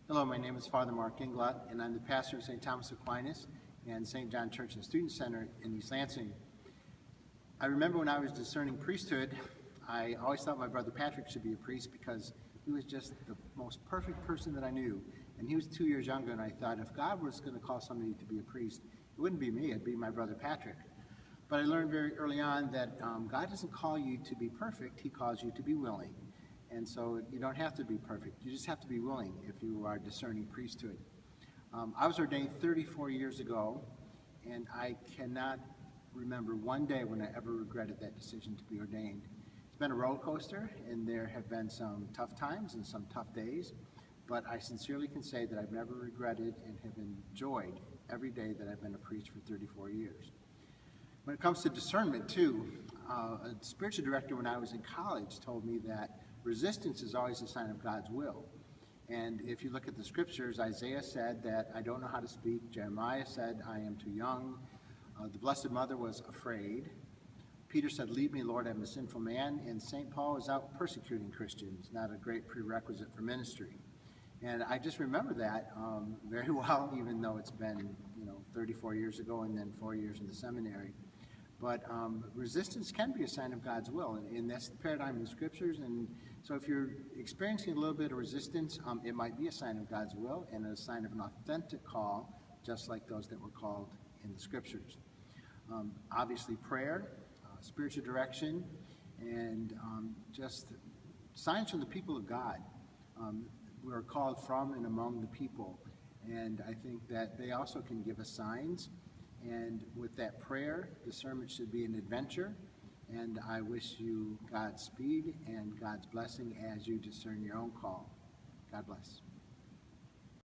Hello, my name is Father Mark Inglot, and I'm the pastor of St. Thomas Aquinas and St. John Church and Student Center in East Lansing. I remember when I was discerning priesthood, I always thought my brother Patrick should be a priest because he was just the most perfect person that I knew. And he was 2 years younger, and I thought if God was going to call somebody to be a priest, it wouldn't be me, it'd be my brother Patrick. But I learned very early on that God doesn't call you to be perfect, he calls you to be willing. And so you don't have to be perfect, you just have to be willing if you are discerning priesthood. I was ordained 34 years ago, and I cannot remember one day when I ever regretted that decision to be ordained. It's been a roller coaster, and there have been some tough times and some tough days, but I sincerely can say that I've never regretted and have enjoyed every day that I've been a priest for 34 years. When it comes to discernment, too, a spiritual director when I was in college told me that resistance is always a sign of God's will. And if you look at the scriptures, Isaiah said that I don't know how to speak. Jeremiah said I am too young. The Blessed Mother was afraid. Peter said, leave me, Lord, I'm a sinful man. And St. Paul was out persecuting Christians, not a great prerequisite for ministry. And I just remember that very well, even though it's been 34 years ago and then 4 years in the seminary. But resistance can be a sign of God's will, and that's the paradigm in the scriptures. And so if you're experiencing a little bit of resistance, it might be a sign of God's will and a sign of an authentic call, just like those that were called in the scriptures. Obviously prayer, spiritual direction, and just signs from the people of God. We're called from and among the people, and I think that they also can give us signs. And with that prayer, discernment should be an adventure, and I wish you Godspeed and God's blessing as you discern your own call. God bless.